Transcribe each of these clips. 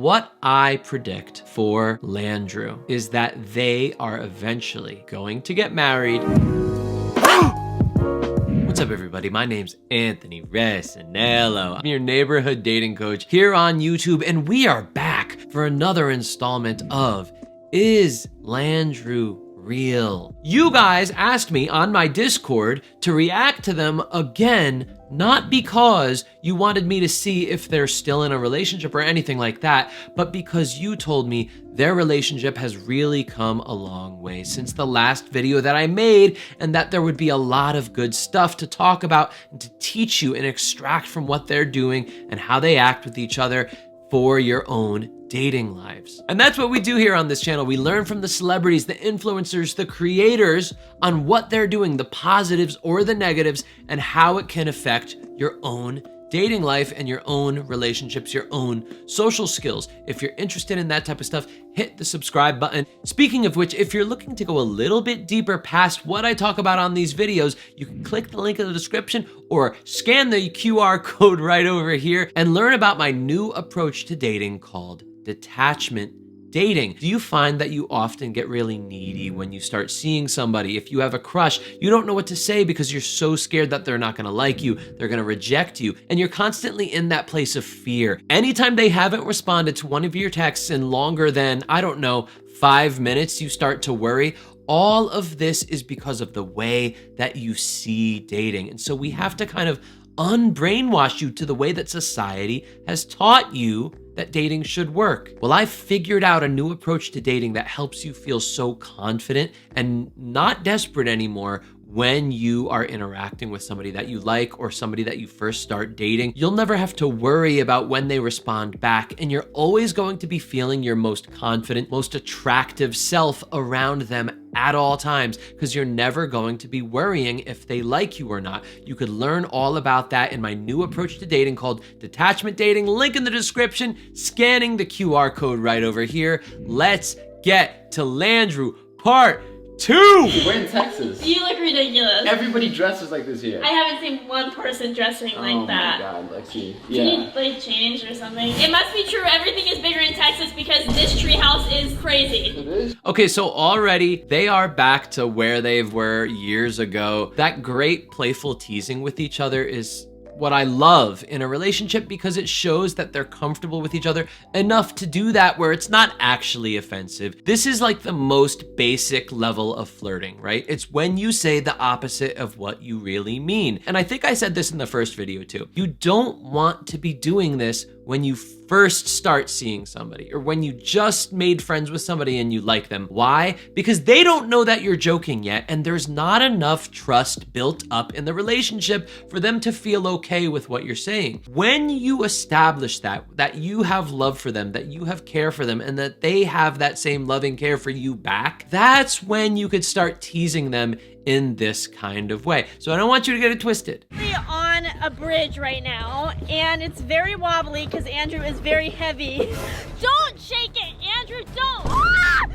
what I predict for Landrew is that they are eventually going to get married. What's up, everybody? My name's Anthony Resinello. I'm your neighborhood dating coach here on YouTube, and we are back for another installment of Is Landrew Real? You guys asked me on my Discord to react to them again, not because you wanted me to see if they're still in a relationship or anything like that, but because you told me their relationship has really come a long way since the last video that I made, and that there would be a lot of good stuff to talk about and to teach you and extract from what they're doing and how they act with each other for your own dating lives. And that's what we do here on this channel. We learn from the celebrities, the influencers, the creators on what they're doing, the positives or the negatives, and how it can affect your own dating life and your own relationships, your own social skills. If you're interested in that type of stuff, hit the subscribe button. Speaking of which, if you're looking to go a little bit deeper past what I talk about on these videos, you can click the link in the description or scan the QR code right over here and learn about my new approach to dating called detachment dating. Do you find that you often get really needy when you start seeing somebody? If you have a crush, you don't know what to say because you're so scared that they're not gonna like you, they're gonna reject you, and you're constantly in that place of fear. Anytime they haven't responded to one of your texts in longer than, I don't know, 5 minutes, you start to worry. All of this is because of the way that you see dating. And so we have to kind of unbrainwash you to the way that society has taught you that dating should work. Well, I've figured out a new approach to dating that helps you feel so confident and not desperate anymore when you are interacting with somebody that you like or somebody that you first start dating. You'll never have to worry about when they respond back, and you're always going to be feeling your most confident, most attractive self around them at all times, because you're never going to be worrying if they like you or not. You could learn all about that in my new approach to dating called detachment dating. Link in the description, scanning the QR code right over here. Let's get to Landrew part 2. We're in Texas. You look ridiculous. Everybody dresses like this here. I haven't seen one person dressing like that. Oh my god, Lexi. Yeah. Did you like change or something? It must be true. Everything is bigger in Texas because this treehouse is crazy. It is? Okay, so already they are back to where they were years ago. That great playful teasing with each other is what I love in a relationship, because it shows that they're comfortable with each other enough to do that where it's not actually offensive. This is like the most basic level of flirting, right? It's when you say the opposite of what you really mean. And I think I said this in the first video too. You don't want to be doing this when you first start seeing somebody or when you just made friends with somebody and you like them. Why? Because they don't know that you're joking yet, and there's not enough trust built up in the relationship for them to feel okay with what you're saying. When you establish that you have love for them, that you have care for them, and that they have that same loving care for you back, that's when you could start teasing them in this kind of way. So I don't want you to get it twisted. We're on a bridge right now, and it's very wobbly because Andrew is very heavy. Don't shake it, Andrew, don't! Ah!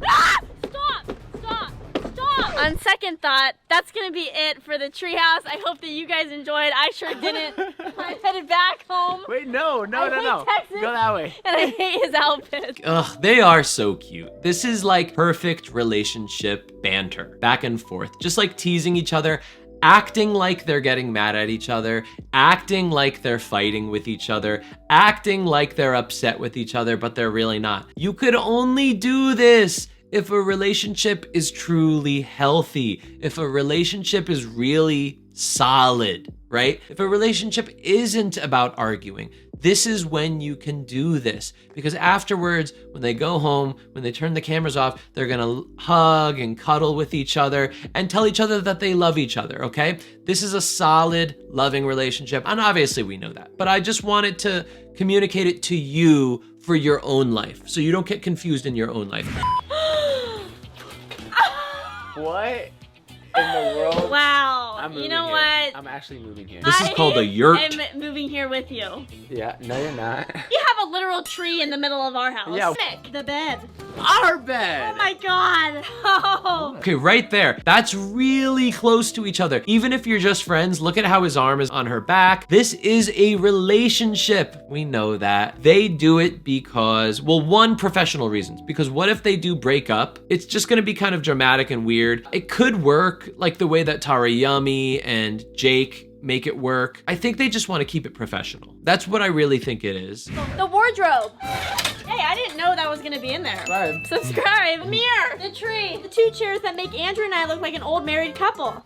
Ah! Stop, stop, stop! On second thought, that's gonna be it for the treehouse. I hope that you guys enjoyed. I sure didn't. I'm headed back home. Wait, no. Texas, Go that way. And I hate his outfit. Ugh, they are so cute. This is like perfect relationship banter, back and forth, just like teasing each other, acting like they're getting mad at each other, acting like they're fighting with each other, acting like they're upset with each other, but they're really not. You could only do this if a relationship is truly healthy, if a relationship is really solid, right? If a relationship isn't about arguing, this is when you can do this, because afterwards, when they go home, when they turn the cameras off, they're gonna hug and cuddle with each other and tell each other that they love each other, okay? This is a solid, loving relationship, and obviously we know that, but I just wanted to communicate it to you for your own life, so you don't get confused in your own life. What in the world? Wow. I'm moving You know here. what? I'm actually moving here. This is called a yurt. I'm moving here with you. Yeah, no you're not. You have a literal tree in the middle of our house. Yeah. Sick. The bed. Our bed. Oh my god. Oh. Okay, right there. That's really close to each other. Even if you're just friends, look at how his arm is on her back. This is a relationship. We know that. They do it because, well, one, professional reasons. Because what if they do break up? It's just gonna be kind of dramatic and weird. It could work like the way that Tarayami and Jake make it work. I think they just want to keep it professional. That's what I really think it is. The wardrobe. Hey, I didn't know that was gonna be in there. Subscribe. The mirror. The tree. The 2 chairs that make Andrew and I look like an old married couple.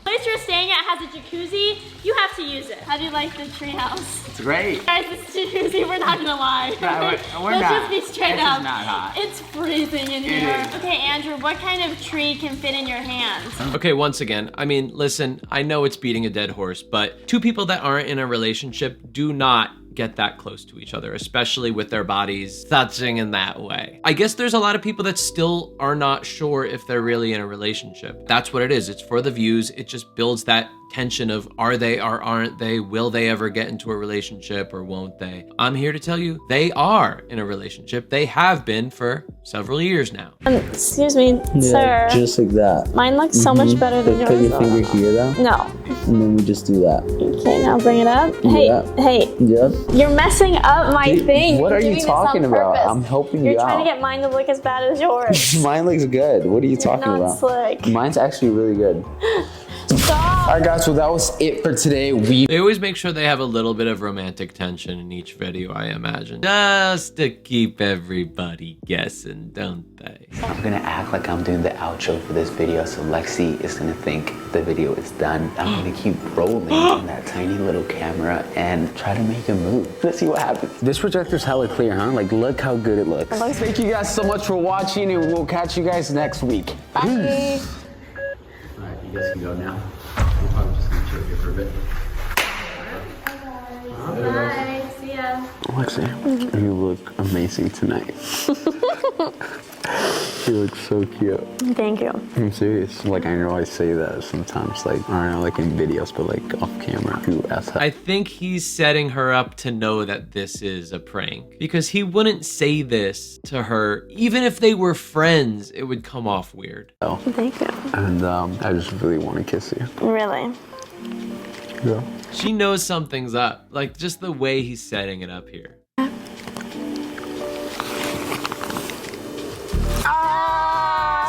The place you're staying at has a jacuzzi. You have to use it. How do you like the tree house? It's great. Guys, it's jacuzzi, we're not gonna lie. We're Let's not. just be straight This up. is not hot. It's freezing in It here. is. Okay, Andrew, what kind of tree can fit in your hands? Okay, once again, I mean, listen, I know it's beating a dead horse, but 2 people that aren't in a relationship do not get that close to each other, especially with their bodies touching in that way. I guess there's a lot of people that still are not sure if they're really in a relationship. That's what it is. It's for the views. It just builds that tension of are they or aren't they? Will they ever get into a relationship or won't they? I'm here to tell you they are in a relationship. They have been for several years now. Excuse me, sir. Just like that. Mine looks so much better than yours. Put your though. finger here though, No. and then we just do that. Okay, now bring it up. Hey, Yeah. hey. Yep. You're messing up my thing. What You're are you doing this talking on about? purpose. I'm helping You're you trying out. to get mine to look as bad as yours. Mine looks good. What are you talking Not about? slick. Mine's actually really good. Stop. All right, guys. So that was it for today. They always make sure they have a little bit of romantic tension in each video, I imagine. Just to keep everybody guessing, don't they? I'm gonna act like I'm doing the outro for this video, so Lexi is gonna think the video is done. I'm gonna keep rolling on that tiny little camera and try to make a move. Let's see what happens. This projector's hella clear, huh? Like, look how good it looks. Thank you guys so much for watching, and we'll catch you guys next week. Bye. Alright, you guys can go now. We're probably just gonna chill here for a bit. Bye. See ya. Lexi, you look amazing tonight. You look so cute. Thank you. I'm serious. Like, I know I say that sometimes, like, I don't know, like in videos, but like off camera. I think he's setting her up to know that this is a prank because he wouldn't say this to her. Even if they were friends, it would come off weird. Thank you. And I just really want to kiss you. Really? Yeah. She knows something's up, like just the way he's setting it up here.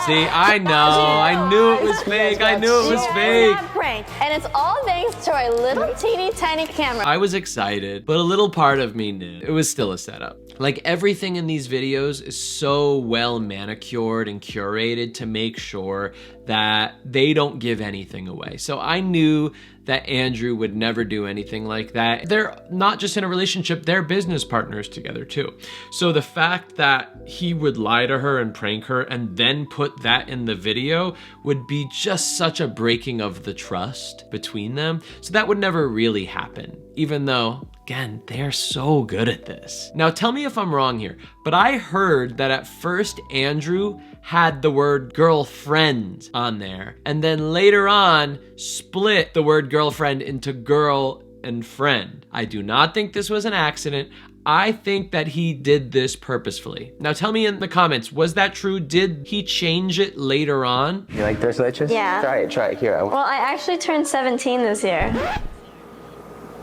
See, I know. I knew it was fake. I knew it was fake. Prank. And it's all thanks to our little teeny tiny camera. I was excited, but a little part of me knew it was still a setup. Like everything in these videos is so well manicured and curated to make sure that they don't give anything away. So I knew that Andrew would never do anything like that. They're not just in a relationship, they're business partners together too. So the fact that he would lie to her and prank her and then put that in the video would be just such a breaking of the trust between them. So that would never really happen, even though, again, they're so good at this. Now tell me if I'm wrong here, but I heard that at first Andrew had the word girlfriend on there, and then later on split the word girlfriend into girl and friend. I do not think this was an accident. I think that he did this purposefully. Now tell me in the comments, was that true? Did he change it later on? You like tres leches? Yeah. Try it. Here. Well, I actually turned 17 this year.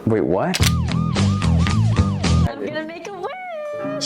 Wait, what? I'm gonna make a wish.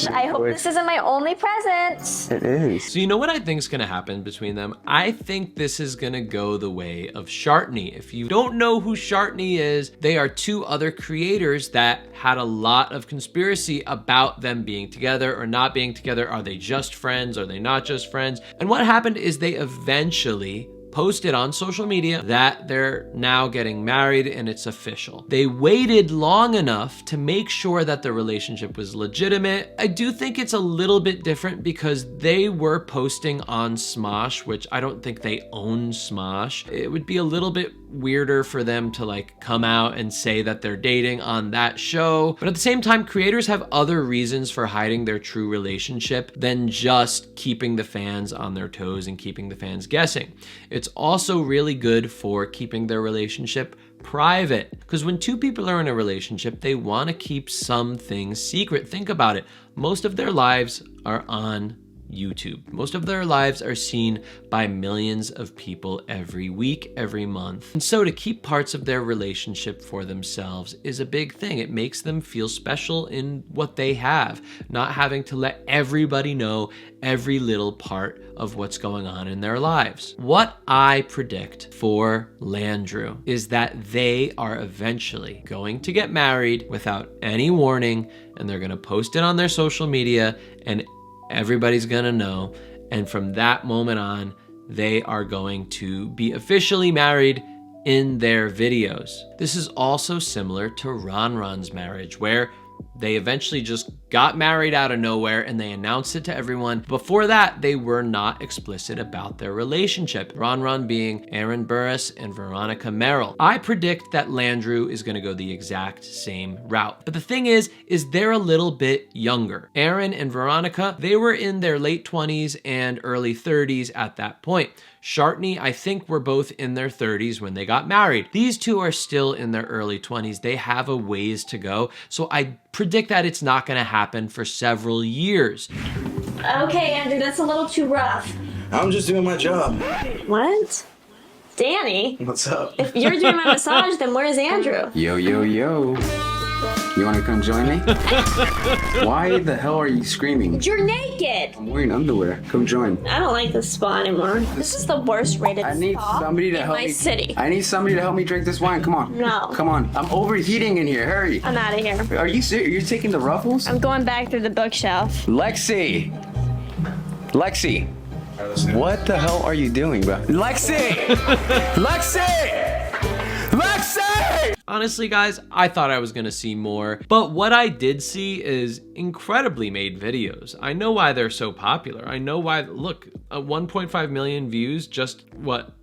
I hope this isn't my only present. It is. So you know what I think is gonna happen between them? I think this is gonna go the way of Shartney. If you don't know who Shartney is, they are 2 other creators that had a lot of conspiracy about them being together or not being together. Are they just friends? Are they not just friends? And what happened is they eventually posted on social media that they're now getting married and it's official. They waited long enough to make sure that the relationship was legitimate. I do think it's a little bit different because they were posting on Smosh, which I don't think they own Smosh. It would be a little bit weirder for them to like come out and say that they're dating on that show. But at the same time, creators have other reasons for hiding their true relationship than just keeping the fans on their toes and keeping the fans guessing. It's also really good for keeping their relationship private. Because when two people are in a relationship, they want to keep some things secret. Think about it. Most of their lives are on YouTube. Most of their lives are seen by millions of people every week, every month. And so to keep parts of their relationship for themselves is a big thing. It makes them feel special in what they have, not having to let everybody know every little part of what's going on in their lives. What I predict for Landrew is that they are eventually going to get married without any warning, and they're gonna post it on their social media, and everybody's gonna know. And from that moment on, they are going to be officially married in their videos. This is also similar to Ron's marriage, where they eventually just got married out of nowhere and they announced it to everyone. Before that, they were not explicit about their relationship. Ron being Aaron Burris and Veronica Merrill. I predict that Landrew is gonna go the exact same route. But the thing is they're a little bit younger. Aaron and Veronica, they were in their late 20s and early 30s at that point. Shartney, I think, were both in their 30s when they got married. These two are still in their early 20s. They have a ways to go. So I predict that it's not gonna happen for several years. Okay, Andrew, that's a little too rough. I'm just doing my job. What? Danny? What's up? If you're doing my massage, then where's Andrew? Yo, yo, yo. You wanna come join me? Why the hell are you screaming? You're naked! I'm wearing underwear. Come join. I don't like this spa anymore. This is the worst rated I need spa somebody to in help my me. city. I need somebody to help me drink this wine. Come on. No. Come on. I'm overheating in here. Hurry. I'm out of here. Are you serious? You're taking the ruffles? I'm going back through the bookshelf. Lexi. Lexi. What the hell are you doing, bro? Lexi! Lexi! Lexi! Honestly, guys, I thought I was gonna see more, but what I did see is incredibly made videos. I know why they're so popular. I know why, look, 1.5 million views just,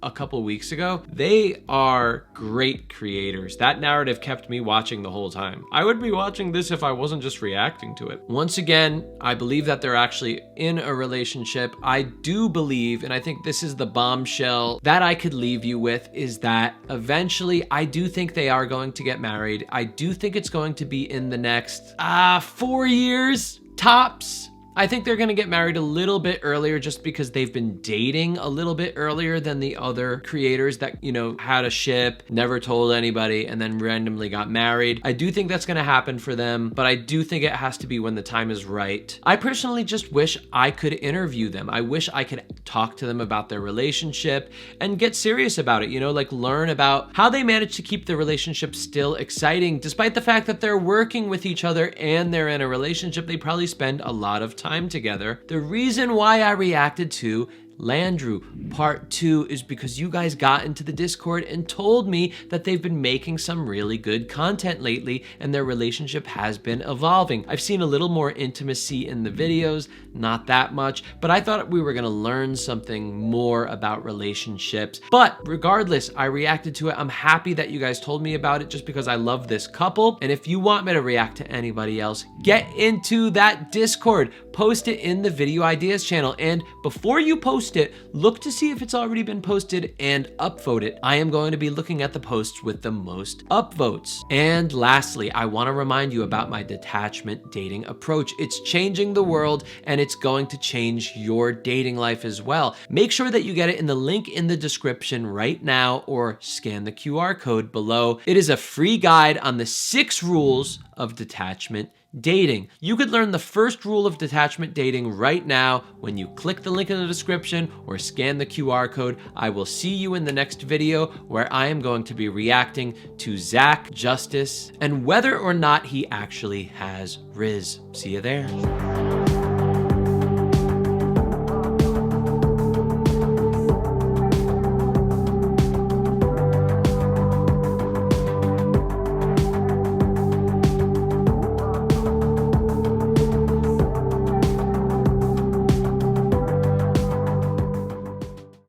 a couple weeks ago? They are great creators. That narrative kept me watching the whole time. I would be watching this if I wasn't just reacting to it. Once again, I believe that they're actually in a relationship. I do believe, and I think this is the bombshell that I could leave you with, is that eventually I do think they are going to get married. I do think it's going to be in the next 4 years tops. I think they're gonna get married a little bit earlier just because they've been dating a little bit earlier than the other creators that, had a ship, never told anybody, and then randomly got married. I do think that's gonna happen for them, but I do think it has to be when the time is right. I personally just wish I could interview them. I wish I could talk to them about their relationship and get serious about it, like learn about how they managed to keep the relationship still exciting, despite the fact that they're working with each other and they're in a relationship. They probably spend a lot of time together. The reason why I reacted to Landrew Part 2 is because you guys got into the Discord and told me that they've been making some really good content lately and their relationship has been evolving. I've seen a little more intimacy in the videos, not that much, but I thought we were gonna learn something more about relationships. But regardless, I reacted to it. I'm happy that you guys told me about it just because I love this couple. And if you want me to react to anybody else, get into that Discord, post it in the video ideas channel. And before you post it, look to see if it's already been posted and upvote it. I am going to be looking at the posts with the most upvotes. And lastly, I want to remind you about my detachment dating approach. It's changing the world and it's going to change your dating life as well. Make sure that you get it in the link in the description right now or scan the QR code below. It is a free guide on the 6 rules of detachment dating. You could learn the first rule of detachment dating right now when you click the link in the description or scan the QR code. I will see you in the next video where I am going to be reacting to Zach Justice and whether or not he actually has Riz. See you there.